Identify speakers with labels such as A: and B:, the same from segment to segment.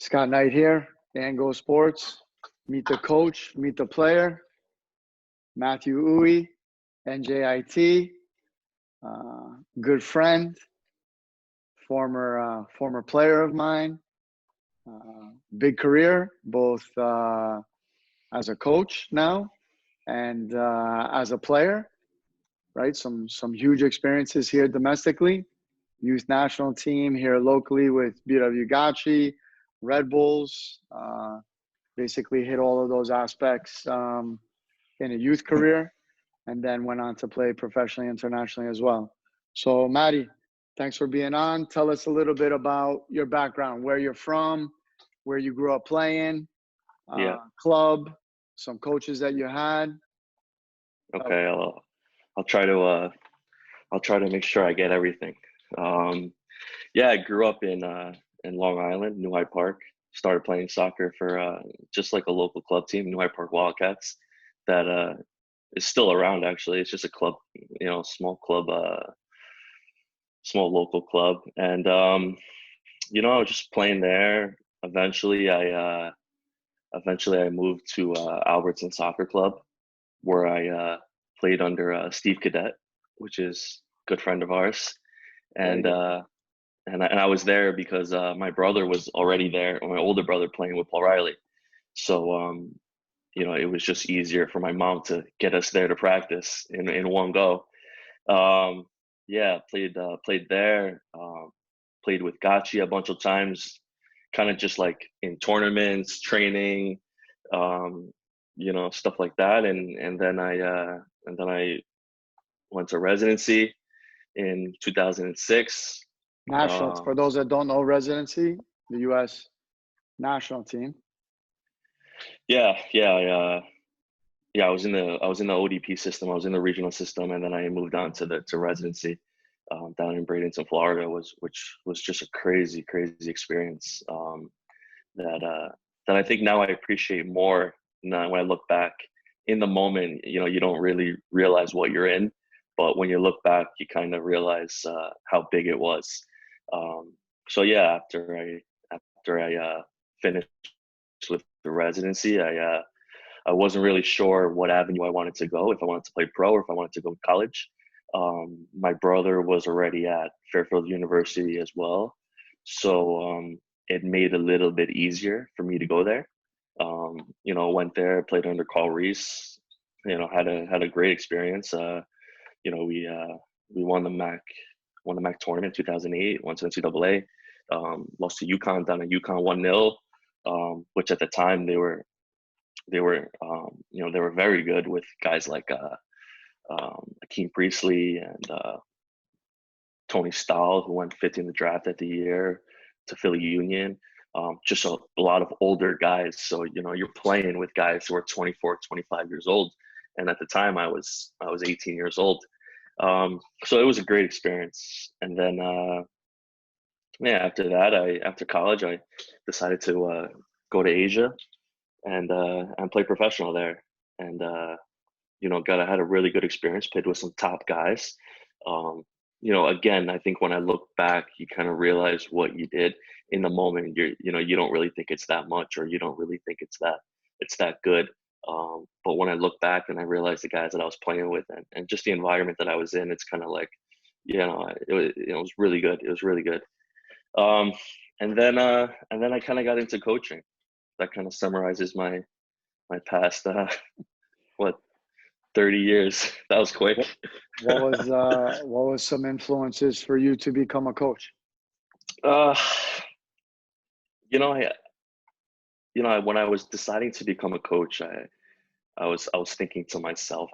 A: Scott Knight here, Ango Sports. Meet the coach, meet the player, Matthew Uwe, NJIT, good friend, former player of mine, big career, both as a coach now and as a player, right? Some huge experiences here domestically, youth national team here locally with BW Gachi, Red Bulls, basically hit all of those aspects in a youth career, and then went on to play professionally, internationally as well. So, Matty, thanks for being on. Tell us a little bit about your background, where you're from, where you grew up playing, club, some coaches that you had.
B: Okay, I'll try to make sure I get everything. I grew up in Long Island, New Hyde Park. Started playing soccer for just like a local club team, New Hyde Park Wildcats, that is still around actually. It's just a club, small club, small local club. And I was just playing there. Eventually I moved to Albertson Soccer Club, where I played under Steve Cadet, which is a good friend of ours. And I was there because my brother was already there, or my older brother, playing with Paul Riley. So, it was just easier for my mom to get us there to practice in one go. Played there, played with Gachi a bunch of times, kind of just like in tournaments, training, stuff like that. And then I went to residency in 2006.
A: National, for those that don't know, residency, the U.S. national team.
B: I was in the ODP system. I was in the regional system, and then I moved on to residency down in Bradenton, Florida, which was just a crazy experience that I think now I appreciate more. Now, when I look back, in the moment, you don't really realize what you're in, but when you look back, you kind of realize how big it was. After I finished with the residency, I wasn't really sure what avenue I wanted to go, if I wanted to play pro or if I wanted to go to college. My brother was already at Fairfield University as well, so it made it a little bit easier for me to go there. Went there, played under Carl Reese, had a great experience. We won the MAC tournament in 2008, won to NCAA, lost to UConn down at UConn 1-0, which at the time they were very good, with guys like Akeem Priestley and Tony Stahl, who went 5th in the draft that the year to Philly Union. Just a lot of older guys. So, you're playing with guys who are 24, 25 years old. And at the time I was 18 years old. So it was a great experience. And then, after that, after college, I decided to go to Asia and play professional there. And, I had a really good experience, played with some top guys. Again, I think when I look back, you kind of realize what you did in the moment. You don't really think it's that much, or you don't really think it's that good. But when I look back and I realize the guys that I was playing with and just the environment that I was in, it's kind of like, it was really good. It was really good. And then I kind of got into coaching. That kind of summarizes my past, 30 years. That was quick.
A: What was some influences for you to become a coach?
B: When I was deciding to become a coach, I was thinking to myself,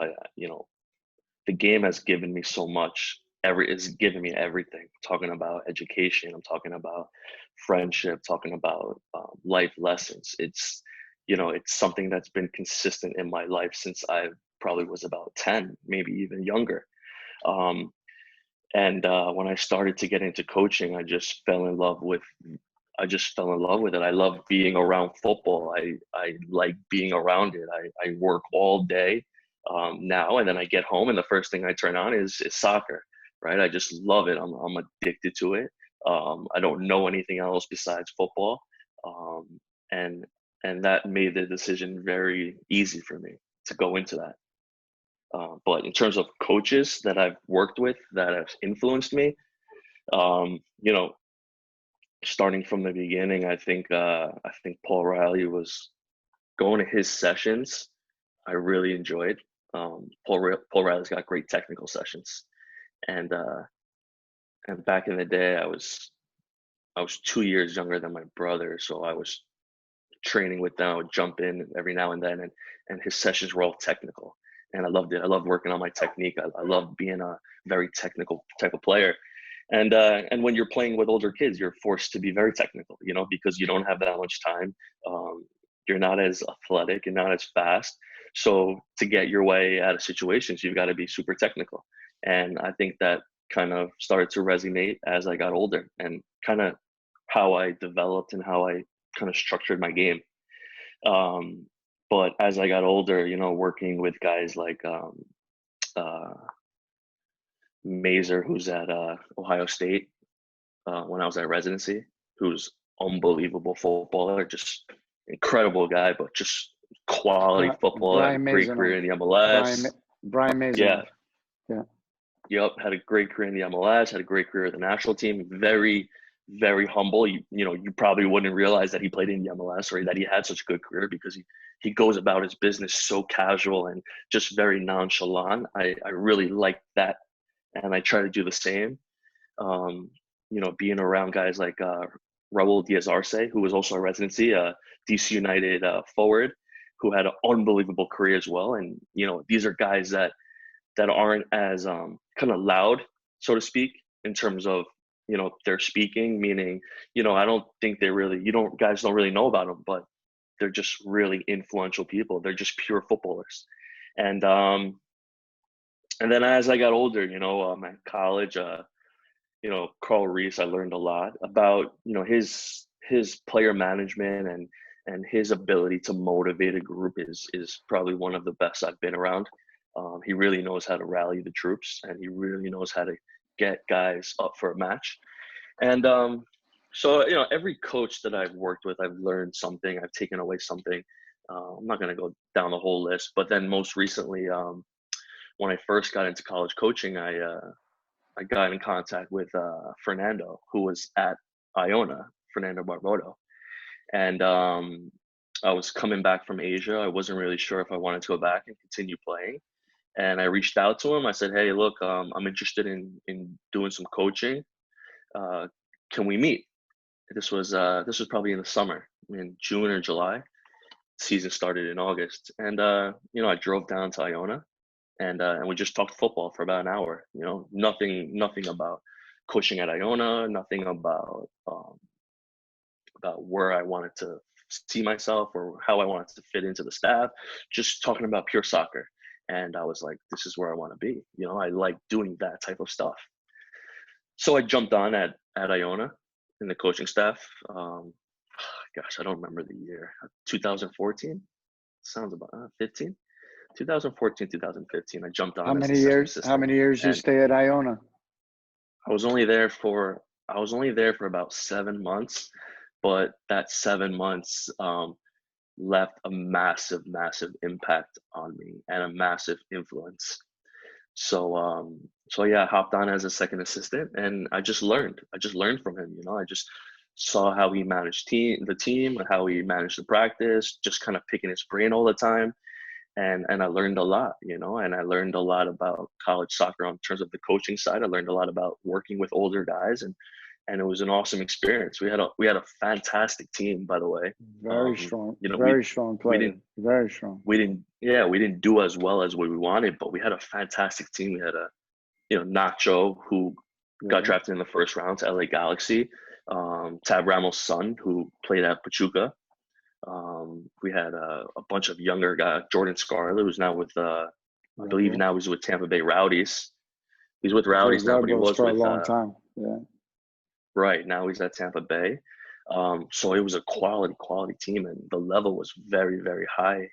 B: the game has given me so much. It's given me everything. I'm talking about education. I'm talking about friendship. Talking about life lessons. It's something that's been consistent in my life since I probably was about 10, maybe even younger. When I started to get into coaching, I just fell in love with it. I love being around football. I like being around it. I work all day now, and then I get home and the first thing I turn on is soccer, right? I just love it. I'm addicted to it. I don't know anything else besides football. um, and that made the decision very easy for me to go into that. But in terms of coaches that I've worked with that have influenced me, you know, starting from the beginning, I think Paul Riley was going to his sessions. I really enjoyed. Paul Riley's got great technical sessions, and back in the day, I was 2 years younger than my brother, so I was training with them. I would jump in every now and then, and his sessions were all technical, and I loved it. I loved working on my technique. I loved being a very technical type of player. And when you're playing with older kids, you're forced to be very technical, because you don't have that much time. You're not as athletic and not as fast. So to get your way out of situations, you've got to be super technical. And I think that kind of started to resonate as I got older, and kind of how I developed and how I kind of structured my game. But as I got older, working with guys like uh, Mazer, who's at Ohio State, when I was at residency, who's unbelievable footballer, just incredible guy, but just quality footballer, had a
A: Brian
B: great career in the MLS.
A: Brian Mazanoff.
B: Yeah.
A: Yeah.
B: Yep, had a great career in the MLS, had a great career with the national team. Very, very humble. You probably wouldn't realize that he played in the MLS or that he had such a good career, because he goes about his business so casual and just very nonchalant. I really like that, and I try to do the same. Being around guys like Raul Diaz-Arce, who was also a residency, DC United forward, who had an unbelievable career as well. And these are guys that aren't as kind of loud, so to speak, in terms of their speaking. Meaning, I don't think they really, guys don't really know about them, but they're just really influential people. They're just pure footballers. And then as I got older, at college, Carl Reese, I learned a lot about his player management, and his ability to motivate a group is probably one of the best I've been around. He really knows how to rally the troops, and he really knows how to get guys up for a match. And so every coach that I've worked with, I've learned something, I've taken away something. I'm not going to go down the whole list, but then most recently, when I first got into college coaching, I got in contact with Fernando, who was at Iona, Fernando Barboto. And I was coming back from Asia. I wasn't really sure if I wanted to go back and continue playing. And I reached out to him. I said, "Hey, look, I'm interested in doing some coaching. Can we meet?" This was probably in the summer, in June or July. Season started in August, and I drove down to Iona, and we just talked football for about an hour. Nothing about coaching at Iona, nothing about where I wanted to see myself or how I wanted to fit into the staff. Just talking about pure soccer. And I was like, this is where I want to be. I like doing that type of stuff. So I jumped on at Iona in the coaching staff. Gosh, I don't remember the year. 2014? Sounds about 15? 2014, 2015. I jumped on.
A: How many years you stay at Iona?
B: I was only there for about 7 months, but that 7 months left a massive, massive impact on me and a massive influence. So yeah, I hopped on as a second assistant, and I just learned from him. I just saw how he managed the team, how he managed the practice, just kind of picking his brain all the time. And I learned a lot, and I learned a lot about college soccer in terms of the coaching side. I learned a lot about working with older guys, and it was an awesome experience. We had a fantastic team, by the way.
A: Very strong, very strong player. Very strong.
B: We didn't do as well as what we wanted, but we had a fantastic team. We had Nacho, who got drafted in the first round to LA Galaxy, Tab Ramos' son, who played at Pachuca. We had a bunch of younger guys. Jordan Scarlett, who's now with I believe now he's with Tampa Bay Rowdies. He's with Rowdies now, but he was
A: for
B: with
A: a long time. Yeah.
B: Right, now he's at Tampa Bay. So it was a quality team, and the level was very, very high,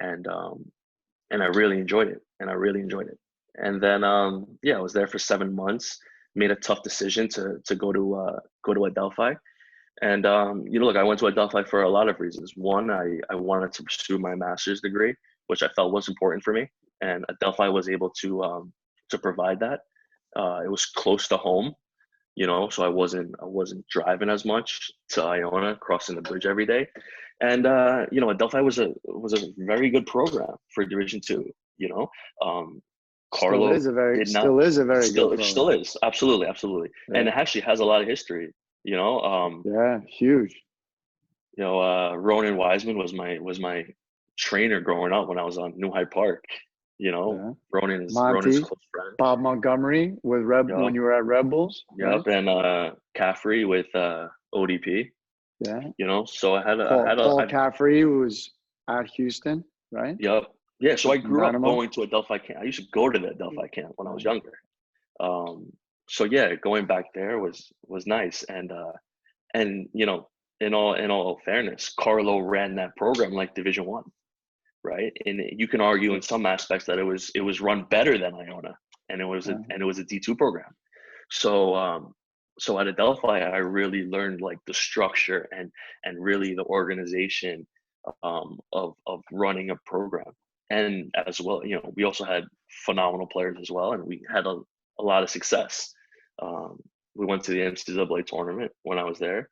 B: and I really enjoyed it. And then I was there for 7 months. Made a tough decision to go to Adelphi. And look, I went to Adelphi for a lot of reasons. One, I wanted to pursue my master's degree, which I felt was important for me, and Adelphi was able to provide that. It was close to home, so I wasn't driving as much to Iona, crossing the bridge every day. And Adelphi was a very good program for Division 2. Um,
A: Still
B: Carlo
A: is a very,
B: did not.
A: still is a very good
B: It still
A: program.
B: is, absolutely, absolutely, and
A: Yeah.
B: it actually has a lot of history.
A: Yeah. Huge.
B: Ronan Wiseman was my trainer growing up when I was on New Hyde Park.
A: Yeah.
B: Ronan's a
A: Monty,
B: close friend.
A: Bob Montgomery with Red when
B: Yep,
A: you were at Red Bulls, right?
B: yep, and Caffrey with ODP.
A: Yeah.
B: So
A: Paul Caffrey who was at Houston, right?
B: yep, yeah. So I
A: And
B: grew up
A: Dynamo.
B: going to Adelphi camp. I used to go to the Adelphi camp when I was younger. So yeah, going back there was nice, and in all fairness, Carlo ran that program like Division 1, right? And you can argue in some aspects that it was run better than Iona, and it was a D2 program. So so at Adelphi, I really learned like the structure and really the organization of running a program. And as well, we also had phenomenal players as well, and we had a lot of success. Um, we went to the NCAA tournament when I was there,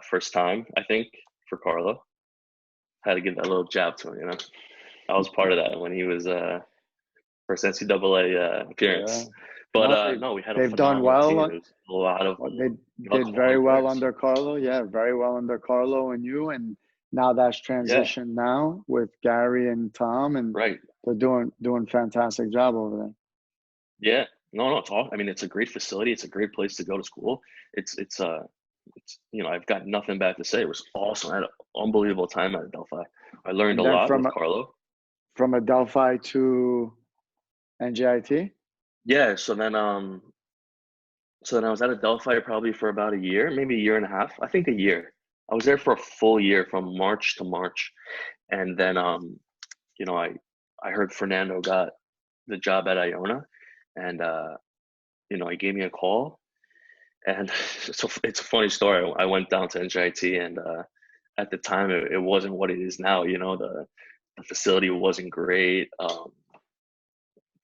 B: first time I think for Carlo. Had to give that little jab to him. I was part of that when he was first NCAA
A: Yeah.
B: appearance. But
A: No,
B: no, we had a
A: they've done
B: phenomenal
A: well.
B: team. It was a lot of
A: They did very
B: quality
A: well
B: players.
A: under Carlo. Yeah, very well under Carlo and you. And now that's
B: Yeah,
A: transitioned now with Gary and Tom, and
B: right.
A: they're doing fantastic job over there.
B: Yeah, no, it's all. I mean, it's a great facility. It's a great place to go to school. I've got nothing bad to say. It was awesome. I had an unbelievable time at Adelphi. I learned a
A: And then
B: lot
A: from
B: with Carlo.
A: Adelphi to NJIT.
B: Yeah, so then I was at Adelphi probably for about a year, maybe a year and a half. I think a year. I was there for a full year from March to March. And then I heard Fernando got the job at Iona, and he gave me a call. And it's a funny story. I went down to NJIT, and at the time it wasn't what it is now. The facility wasn't great.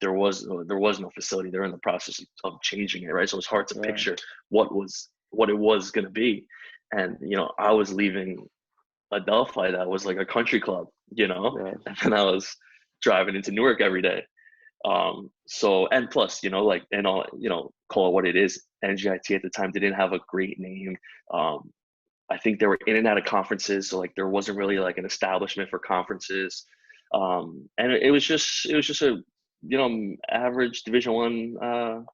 B: There was no facility. They're in the process of changing it, right? So it's hard to
A: Right.
B: picture what it was going to be. And I was leaving Adelphi, that was like a country club,
A: Yeah.
B: and then I was driving into Newark every day. So, and plus, like, and all, call it what it is. NGIT at the time didn't have a great name. I think they were in and out of conferences, so like there wasn't really like an establishment for conferences. And it was just a average Division 1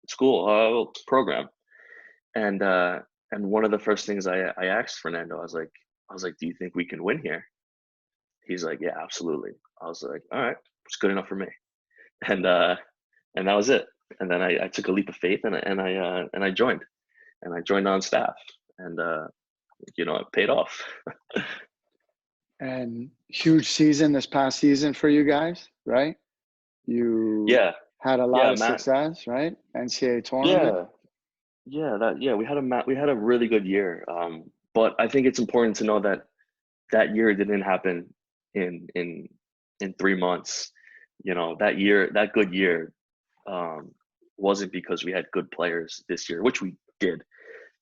B: school program. And one of the first things I asked Fernando, I was like, do you think we can win here? He's like, yeah, absolutely. I was like, all right, it's good enough for me. And that was it. And then I took a leap of faith, and I joined, on staff, and it paid off.
A: And huge season this past season for you guys, right? You
B: Yeah,
A: had a lot
B: yeah,
A: of
B: Matt.
A: success, right? NCAA tournament.
B: Yeah, yeah. We had a really good year. But I think it's important to know that year didn't happen in 3 months. That good year, um, wasn't because we had good players this year, which we did.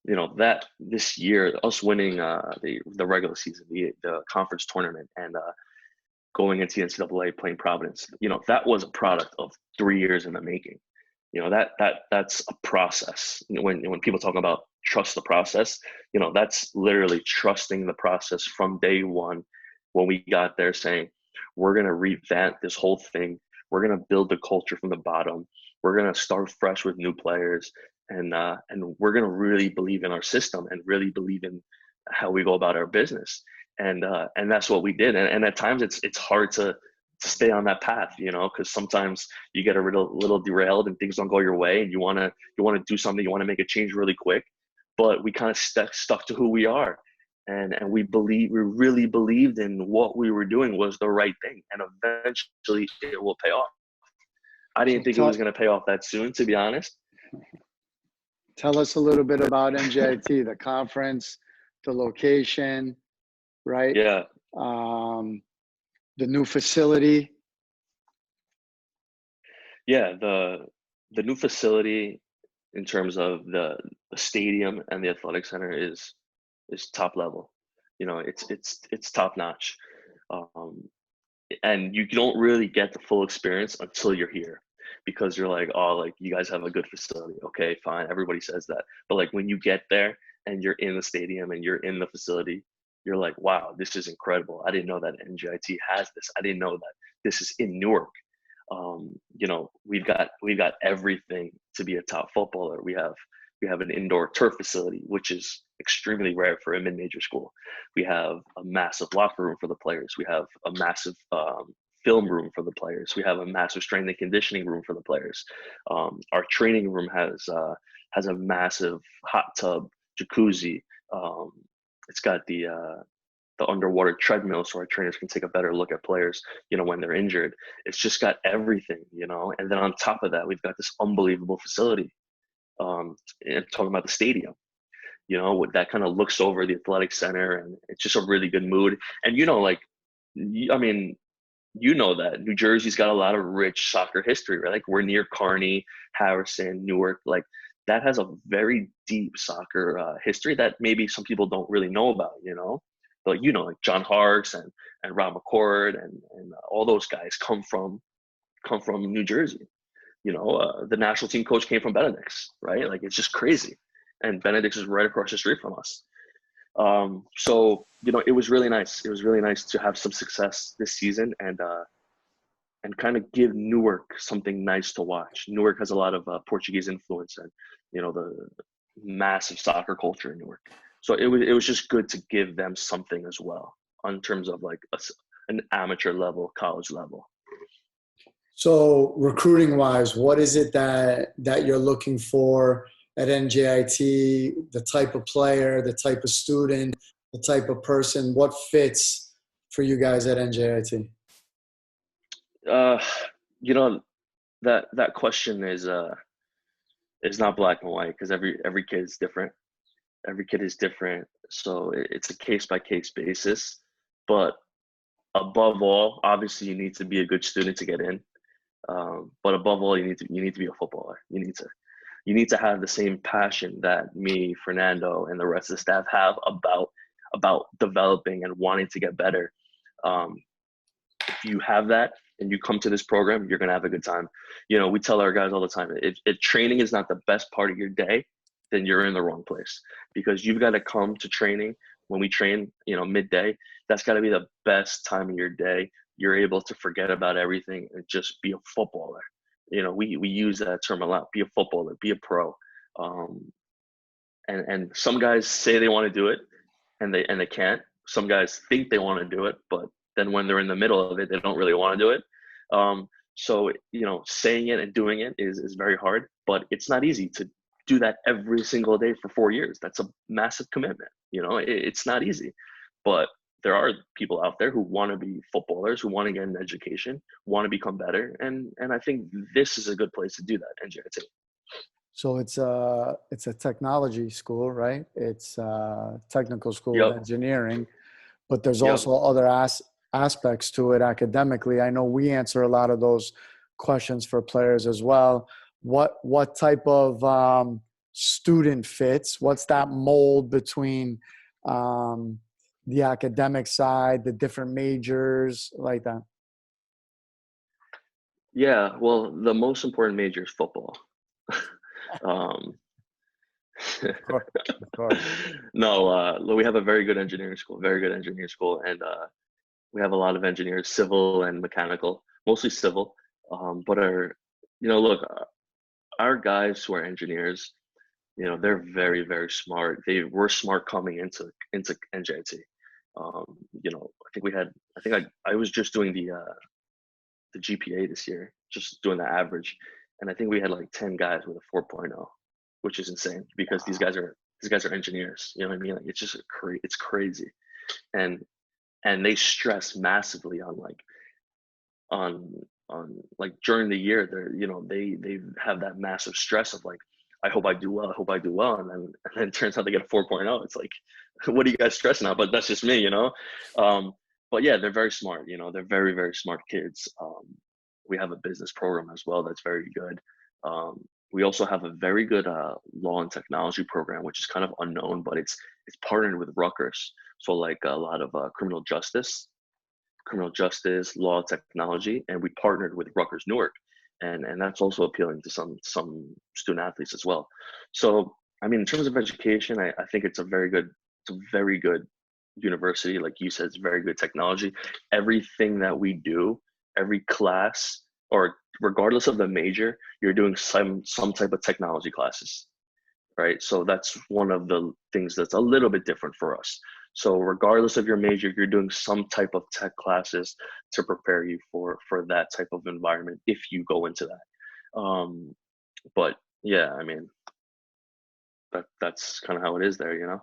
B: That this year, us winning the regular season, the conference tournament, and going into the NCAA, playing Providence, that was a product of 3 years in the making. That's a process. When people talk about trust the process, that's literally trusting the process from day one. When we got there, saying we're gonna revamp this whole thing, we're gonna build the culture from the bottom, we're gonna start fresh with new players, and we're gonna really believe in our system and really believe in how we go about our business. And that's what we did. And at times it's hard to stay on that path, because sometimes you get a little derailed and things don't go your way, and you want to do something, you want to make a change really quick. But we kind of stuck to who we are, and we really believed in what we were doing was the right thing, and eventually it will pay off. I
A: So
B: didn't think it was
A: tell
B: going to pay off that soon, to be honest.
A: Tell us a little bit about NJIT, the conference, the location, right?
B: Yeah.
A: The new facility.
B: Yeah. The new facility in terms of the stadium and the athletic center is top level. You know, it's top notch. Um, and you don't really get the full experience until you're here, because you're like, oh, like you guys have a good facility, okay, fine, everybody says that, but like when you get there and you're in the stadium and you're in the facility, you're like, wow, this is incredible. I didn't know that NGIT has this. I didn't know that this is in Newark. You know, we've got everything to be a top footballer. We have an indoor turf facility, which is extremely rare for a mid-major school. We have a massive locker room for the players. We have a massive film room for the players. We have a massive strength and conditioning room for the players. Our training room has a massive hot tub, jacuzzi. It's got the underwater treadmill, so our trainers can take a better look at players, you know, when they're injured. It's just got everything, you know. And then on top of that, we've got this unbelievable facility. And talking about the stadium, you know, that kind of looks over the athletic center, and it's just a really good mood. And you know, like, I mean, you know that New Jersey's got a lot of rich soccer history, right? Like we're near Kearney, Harrison, Newark. Like that has a very deep soccer history that maybe some people don't really know about, you know. But you know, like John Harkes and Rob McCord and all those guys come from New Jersey. You know, the national team coach came from Benedict's, right? Like it's just crazy, and Benedict's is right across the street from us. So you know, it was really nice. It was really nice to have some success this season, and kind of give Newark something nice to watch. Newark has a lot of Portuguese influence, and you know, the massive soccer culture in Newark. So it was just good to give them something as well, in terms of like an amateur level, college level.
A: So recruiting wise, what is it that you're looking for at NJIT? The type of player, the type of student, the type of person, what fits for you guys at NJIT?
B: Uh, you know, that question is not black and white, because every kid is different. Every kid is different, so it's a case by case basis. But above all, obviously, you need to be a good student to get in. But above all, you need to be a footballer. You need to have the same passion that me, Fernando, and the rest of the staff have about developing and wanting to get better. Um, if you have that and you come to this program, you're gonna have a good time. You know, we tell our guys all the time, if training is not the best part of your day, then you're in the wrong place, because you've got to come to training. When we train, you know, midday, that's got to be the best time of your day. You're able to forget about everything and just be a footballer. You know, we use that term a lot. Be a footballer, be a pro. Um, and some guys say they want to do it, and they can't. Some guys think they want to do it, but then when they're in the middle of it, they don't really want to do it. So you know, saying it and doing it is very hard, but it's not easy to do that every single day for 4 years. That's a massive commitment. You know, it's not easy, but there are people out there who want to be footballers, who want to get an education, want to become better, and I think this is a good place to do that. NJIT.
A: So it's a technology school, right? It's a technical school of
B: Yep.
A: engineering, but there's
B: Yep.
A: also other aspects to it academically. I know we answer a lot of those questions for players as well. What type of student fits? What's that mold between the academic side, the different majors, like that?
B: Yeah. Well, the most important major is football. um,
A: Of course, of course.
B: no, we have a very good engineering school, and we have a lot of engineers, civil and mechanical, mostly civil. But you know, look, our guys who are engineers, you know, they're very, very smart. They were smart coming into NJT. You know, I think I was just doing the GPA this year, just doing the average, and I think we had like 10 guys with a 4.0, which is insane, because these guys are engineers. You know what I mean? Like it's just it's crazy, and they stress massively on on like during the year. They're, you know, they have that massive stress of like, I hope I do well. I hope I do well. And then it turns out they get a 4.0. It's like, what are you guys stressing out? But that's just me, you know? But yeah, they're very smart, you know, they're very, very smart kids. We have a business program as well that's very good. We also have a very good law and technology program, which is kind of unknown, but it's partnered with Rutgers. So like a lot of criminal justice, law, technology, and we partnered with Rutgers Newark, and that's also appealing to some student athletes as well. So I mean, in terms of education, I think it's a very good university. Like you said, it's very good technology. Everything that we do, every class, or regardless of the major, you're doing some type of technology classes, right? So that's one of the things that's a little bit different for us. So regardless of your major, you're doing some type of tech classes to prepare you for that type of environment if you go into that. But yeah, I mean, that's kind of how it is there, you know?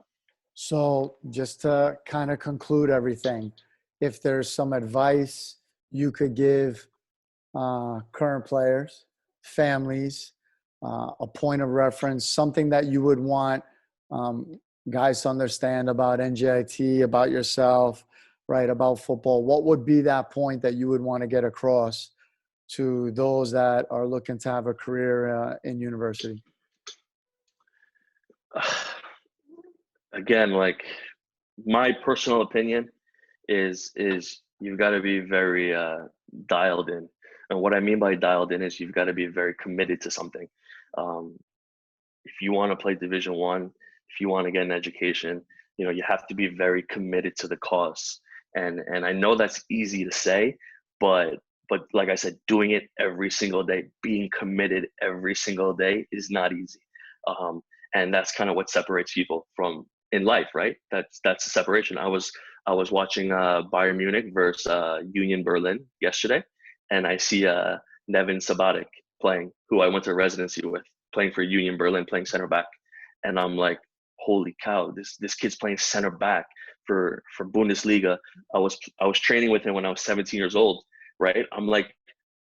A: So just to kind of conclude everything, if there's some advice you could give current players, families, a point of reference, something that you would want guys to understand about NJIT, about yourself, right, about football, what would be that point that you would want to get across to those that are looking to have a career in university?
B: Again, like my personal opinion is you've got to be very dialed in. And what I mean by dialed in is you've got to be very committed to something. Um, if you want to play Division One, if you want to get an education, you know, you have to be very committed to the cause. And I know that's easy to say, but like I said, doing it every single day, being committed every single day is not easy. And that's kind of what separates people from in life, right? That's the separation. I was watching Bayern Munich versus Union Berlin yesterday, and I see Nevin Sabatic playing, who I went to residency with, playing for Union Berlin, playing center back, and I'm like, holy cow, this kid's playing center back for Bundesliga. I was training with him when I was 17 years old, right? I'm like,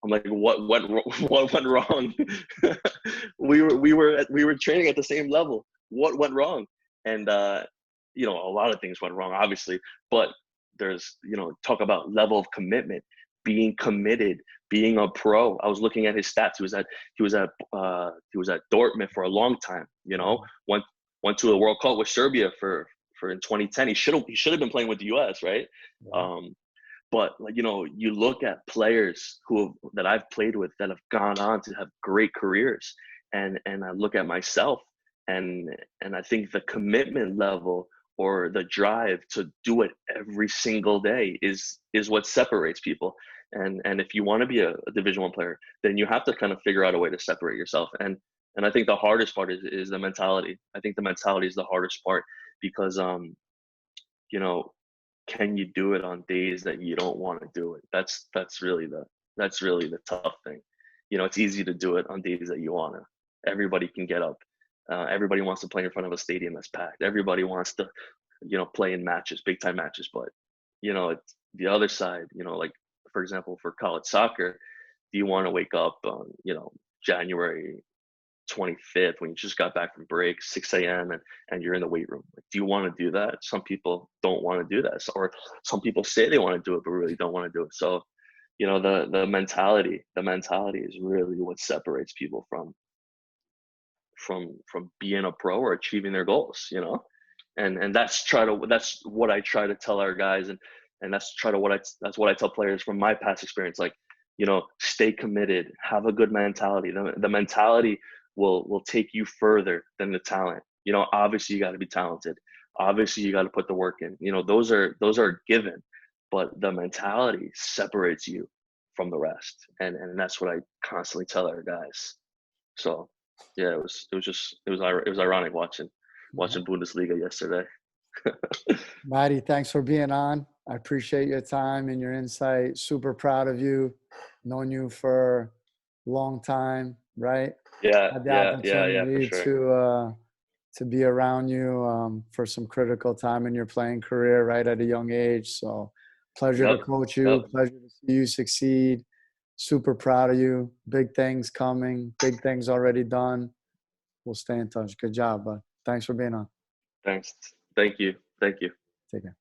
B: what went wrong? we were training at the same level. What went wrong? And you know, a lot of things went wrong, obviously, but there's, you know, talk about level of commitment, being committed, being a pro. I was looking at his stats. He was at Dortmund for a long time. You know, went to a World Cup with Serbia for in 2010. He should have been playing with the U.S. right. But like, you know, you look at players that I've played with that have gone on to have great careers, and I look at myself, and I think the commitment level or the drive to do it every single day is what separates people. And if you want to be a Division One player, then you have to kind of figure out a way to separate yourself. And I think the hardest part is the mentality. I think the mentality is the hardest part, because you know, can you do it on days that you don't want to do it? That's really the tough thing. You know, it's easy to do it on days that you want to. Everybody can get up. Everybody wants to play in front of a stadium that's packed. Everybody wants to, you know, play in matches, big time matches. But, you know, it's the other side. You know, like for example, for college soccer, do you want to wake up on, you know, January 25th when you just got back from break, 6 a.m. and you're in the weight room? Like, do you want to do that? Some people don't want to do that, or some people say they want to do it but really don't want to do it. So, you know, the mentality is really what separates people from being a pro or achieving their goals, you know. And that's what I try to tell our guys, and that's what I tell players from my past experience. Like, you know, stay committed, have a good mentality. The mentality will take you further than the talent. You know, obviously you got to be talented. Obviously you got to put the work in. You know, those are given, but the mentality separates you from the rest. And that's what I constantly tell our guys. So yeah, it was ironic watching Bundesliga yesterday.
A: Maddie, thanks for being on. I appreciate your time and your insight. Super proud of you. Known you for a long time, right?
B: Yeah,
A: Had the
B: for
A: opportunity
B: sure.
A: to be around you for some critical time in your playing career, right, at a young age. So pleasure to coach you.
B: Yep.
A: Pleasure to see you succeed. Super proud of you. Big things coming. Big things already done. we'll stay in touch. Good job, bud. Thanks for being on.
B: Thanks. Thank you. Thank you.
A: Take care.